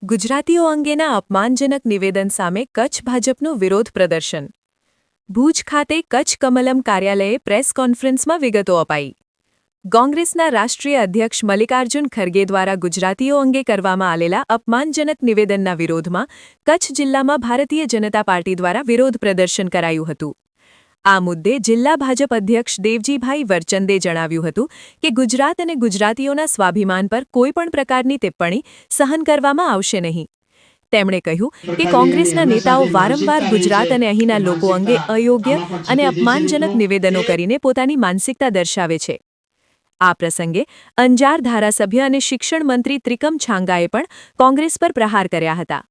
ગુજરાતીઓ અંગેના અપમાનજનક નિવેદન સામે કચ્છ ભાજપનું વિરોધ પ્રદર્શન. ભુજ ખાતે કચ્છ કમલમ કાર્યાલયે પ્રેસ કોન્ફરન્સમાં વિગતો અપાઈ. કોંગ્રેસના રાષ્ટ્રીય અધ્યક્ષ મલ્લિકાર્જુન ખરગે દ્વારા ગુજરાતીઓ અંગે કરવામાં આલેલા અપમાનજનક નિવેદનના વિરોધમાં કચ્છ જિલ્લામાં ભારતીય જનતા પાર્ટી દ્વારા વિરોધ પ્રદર્શન કરાયું હતું. આ મુદ્દે જિલ્લા ભાજપ અધ્યક્ષ દેવજીભાઈ વરચંદે જણાવ્યું હતું કે ગુજરાત અને ગુજરાતીઓના સ્વાભિમાન પર કોઈપણ પ્રકારની ટિપ્પણી સહન કરવામાં આવશે નહીં. તેમણે કહ્યું કે કોંગ્રેસના નેતાઓ વારંવાર ગુજરાત અને અહીંના લોકો અંગે અયોગ્ય અને અપમાનજનક નિવેદનો કરીને પોતાની માનસિકતા દર્શાવે છે. આ પ્રસંગે અંજાર ધારાસભ્ય અને શિક્ષણ મંત્રી ત્રિકમ છાંગાએ પણ કોંગ્રેસ પર પ્રહાર કર્યા હતા.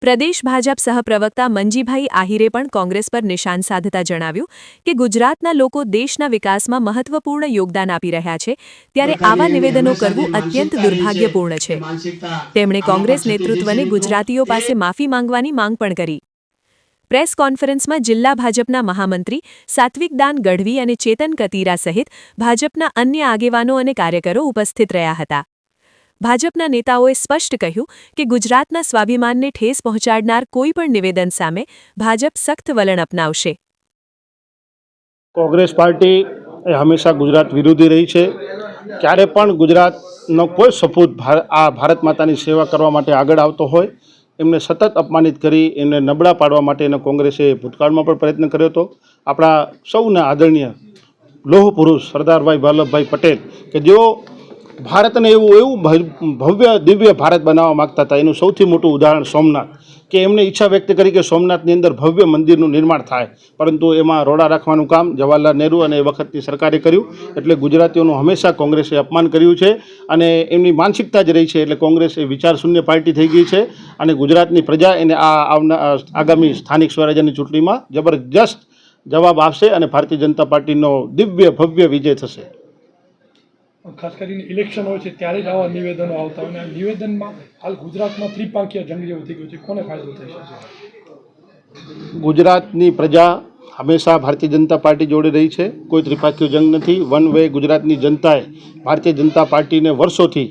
પ્રદેશ ભાજપ સહપ્રવક્તા મંજીભાઈ આહિરે પણ કોંગ્રેસ પર નિશાન સાધતા જણાવ્યું કે ગુજરાતના લોકો દેશના વિકાસમાં મહત્વપૂર્ણ યોગદાન આપી રહ્યા છે, ત્યારે આવા નિવેદનો કરવું અત્યંત દુર્ભાગ્યપૂર્ણ છે. તેમણે કોંગ્રેસ નેતૃત્વને ગુજરાતીઓ પાસે માફી માંગવાની માંગ પણ કરી. પ્રેસ કોન્ફરન્સમાં જિલ્લા ભાજપના મહામંત્રી સાત્વિકદાન ગઢવી અને ચેતન કતીરા સહિત ભાજપના અન્ય આગેવાનો અને કાર્યકરો ઉપસ્થિત રહ્યા હતા. ભાજપના નેતાઓએ સ્પષ્ટ કહ્યું કે ગુજરાતના સ્વાભિમાનને ઠેસ પહોંચાડનાર કોઈપણ નિવેદન સામે ભાજપ સખ્ત વલણ અપનાવશે. કોંગ્રેસ પાર્ટી એ હંમેશા ગુજરાત વિરોધી રહી છે. ક્યારે પણ ગુજરાતનો કોઈ સપૂત આ ભારત માતાની સેવા કરવા માટે આગળ આવતો હોય એમને સતત અપમાનિત કરી એમને નબળા પાડવા માટે કોંગ્રેસે ભૂતકાળમાં પણ પ્રયત્ન કર્યો હતો. આપણા સૌના આદરણીય લોહ પુરુષ સરદારભાઈ વલ્લભભાઈ પટેલ કે જેઓ ભારતને એવું ભવ્ય દિવ્ય ભારત બનાવવા માગતા હતા, એનું સૌથી મોટું ઉદાહરણ સોમનાથ, કે એમને ઈચ્છા વ્યક્ત કરી કે સોમનાથની અંદર ભવ્ય મંદિરનું નિર્માણ થાય, પરંતુ એમાં રોડા રાખવાનું કામ જવાહરલાલ નહેરુ અને એ વખતની સરકારે કર્યું. એટલે ગુજરાતીઓનું હંમેશા કોંગ્રેસે અપમાન કર્યું છે અને એમની માનસિકતા જ રહી છે. એટલે કોંગ્રેસ એ વિચારશૂન્ય પાર્ટી થઈ ગઈ છે અને ગુજરાતની પ્રજા એને આગામી સ્થાનિક સ્વરાજ્યની ચૂંટણીમાં જબરજસ્ત જવાબ આપશે અને ભારતીય જનતા પાર્ટીનો દિવ્ય ભવ્ય વિજય થશે. ખાસ કરીને ઇલેક્શન હોય છે ત્યારે જ આવા નિવેદનો આવતા હોય, અને આ નિવેદનમાં હાલ ગુજરાતમાં ત્રિપાંખીય જંગ જેવું થઈ ગયું છે. કોને ફાયદો થઈ શકે? ગુજરાતની પ્રજા હંમેશા ભારતીય જનતા પાર્ટી જોડે રહી છે. કોઈ ત્રિપાંખીય જંગ નથી. વન વે ગુજરાતની જનતાએ ભારતીય જનતા પાર્ટીને વર્ષોથી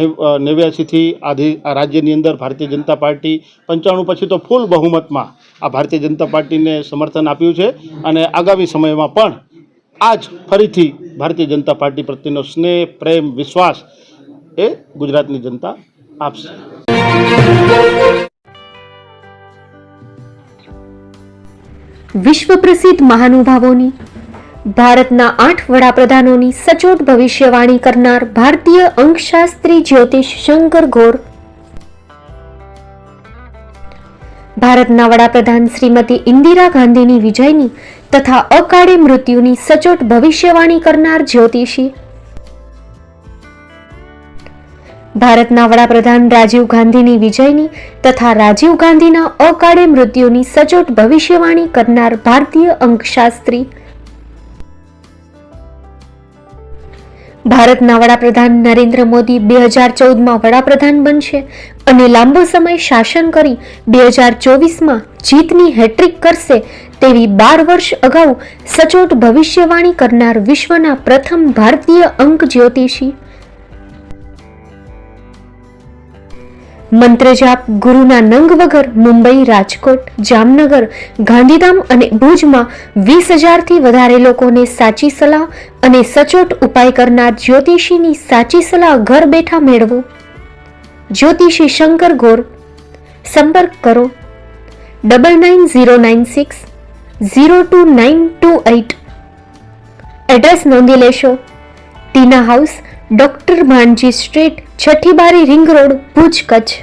89થી આ રાજ્યની અંદર ભારતીય જનતા પાર્ટી 95 પછી તો ફૂલ બહુમતમાં આ ભારતીય જનતા પાર્ટીને સમર્થન આપ્યું છે અને આગામી સમયમાં પણ આજ ફરીથી ભારતીય જનતા પાર્ટી પ્રત્યેનો સ્નેહ, પ્રેમ, વિશ્વાસ એ ગુજરાતની જનતા આપશે. વિશ્વ પ્રસિદ્ધ મહાનુભાવોની, ભારતના 8 વડાપ્રધાનોની સચોટ ભવિષ્યવાણી કરનાર ભારતીય અંકશાસ્ત્રી જ્યોતિષ શંકર ગોર, ભારતના વડાપ્રધાન શ્રીમતી ઇન્દિરા ગાંધીની વિજયની તથા અકાળે મૃત્યુની સચોટ ભવિષ્યવાણી કરનાર જ્યોતિષી, ભારતના વડાપ્રધાન રાજીવ ગાંધીની વિજયની તથા રાજીવ ગાંધીના અકાળે મૃત્યુની સચોટ ભવિષ્યવાણી કરનાર ભારતીય અંકશાસ્ત્રી, ભારતના વડાપ્રધાન નરેન્દ્ર મોદી 2014માં વડાપ્રધાન બનશે અને લાંબો સમય શાસન કરી 2024માં જીતની હેટ્રિક કરશે તેવી 12 વર્ષ અગાઉ સચોટ ભવિષ્યવાણી કરનાર વિશ્વના પ્રથમ ભારતીય અંક જ્યોતિષી, મંત્રજાપ ગુરુના નંગ વગર મુંબઈ, રાજકોટ, જામનગર, ગાંધીધામ અને ભુજમાં 20,000થી વધારે લોકોને સાચી સલાહ અને સચોટ ઉપાય કરનાર જ્યોતિષીની સાચી સલાહ ઘર બેઠા મેળવો. જ્યોતિષી શંકર ગોર. સંપર્ક કરો 9909602928. એડ્રેસ નોંધી લેશો. Tina house, doctor Bhanji street, છઠ્ઠી બારી, ring road, Bhuj, Kutch.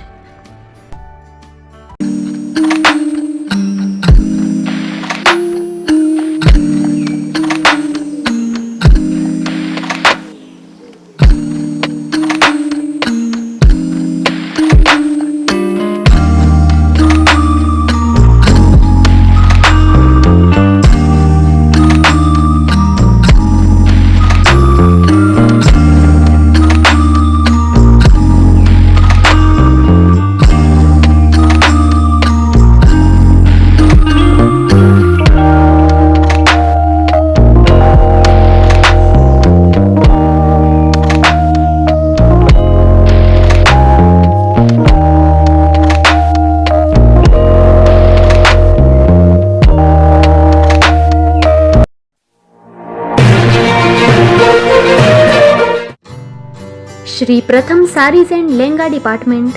Shri Pratham sarees and lehenga department,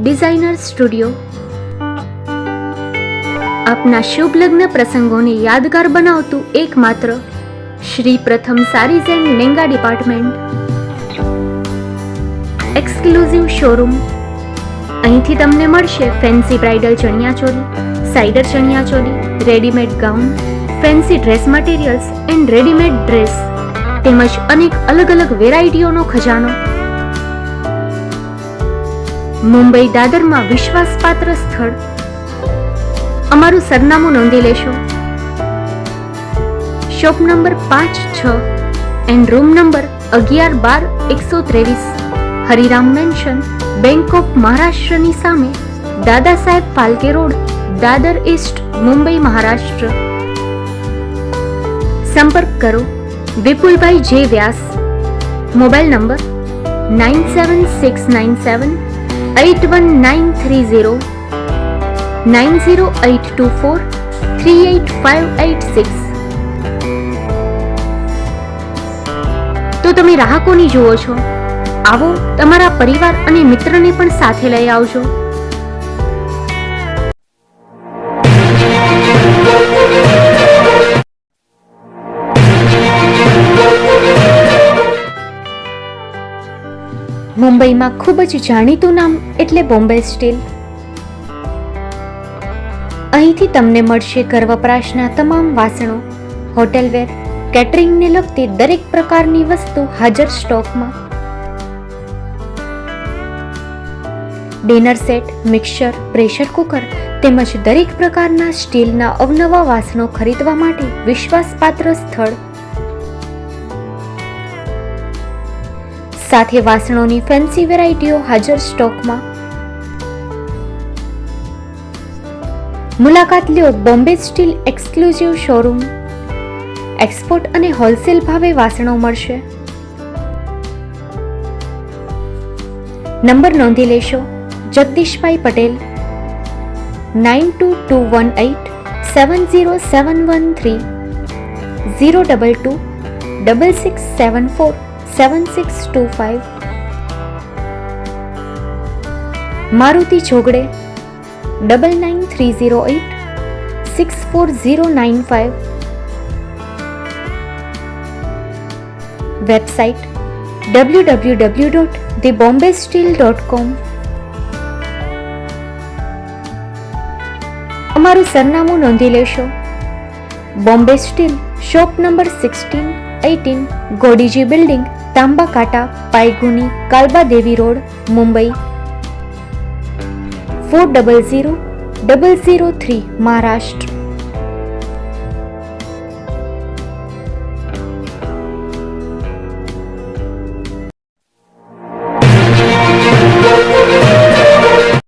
designer studio. આપના શુભ લગ્ન પ્રસંગોને યાદગાર બનાવતું એકમાત્ર Shri Pratham sarees and lehenga department, exclusive showroom. અહીંથી તમને મળશે ફેન્સી બ્રાઇડલ ચણિયાચોલી, સાઇડર ચણિયાચોલી, readymade gown, fancy dress materials and readymade dress તેમજ અનેક અલગ અલગ વેરાયટીઓનો ખજાનો. મુંબઈ દાદરમાં વિશ્વાસપાત્ર સ્થળ. અમારું સરનામું નોંધી લેશો. Shop number 5-6 and room number 11-12-123, Hariram mansion, bank of મહારાષ્ટ્રની સામે, દાદા સાહેબ ફાલ્કે રોડ, દાદર ઈસ્ટ, મુંબઈ, મહારાષ્ટ્ર. સંપર્ક કરો વિપુલભાઈ જે વ્યાસ. Mobile number 9769781930, 9082438586. તો તમે રાહ કોની જુઓ છો? આવો, તમારા પરિવાર અને મિત્રને પણ સાથે લઈ આવજો. મુંબઈમાં ખૂબ જ જાણીતું નામ એટલે બોમ્બે સ્ટીલ. અહીંથી તમને મળશે ઘર વપરાશના તમામ વાસણો, હોટેલવેર, કેટરિંગને લગતી દરેક પ્રકારની વસ્તુ હાજર સ્ટોકમાં. Dinner set, mixer, pressure cooker તેમજ દરેક પ્રકારના સ્ટીલના અવનવા વાસણો ખરીદવા માટે વિશ્વાસપાત્ર સ્થળ. સાથે વાસણોની ફેન્સી વેરાયટીઓ હાજર સ્ટોકમાં. મુલાકાત લ્યો Bombay steel exclusive showroom. Export અને હોલસેલ ભાવે વાસણો મળશે. નંબર નોંધી લેશો. જગદીશભાઈ પટેલ, 9221870713, 02266747625. મારુતિ ચોગડે, 9930864095. Website www.thebombasteel.com. અમારું સરનામું નોંધી લેશો. Bombay steel, shop number 16-18, Godiji building, Tamba Kanta, Paydhuni, Kalba Devi road, Mumbai 400003, Maharashtra.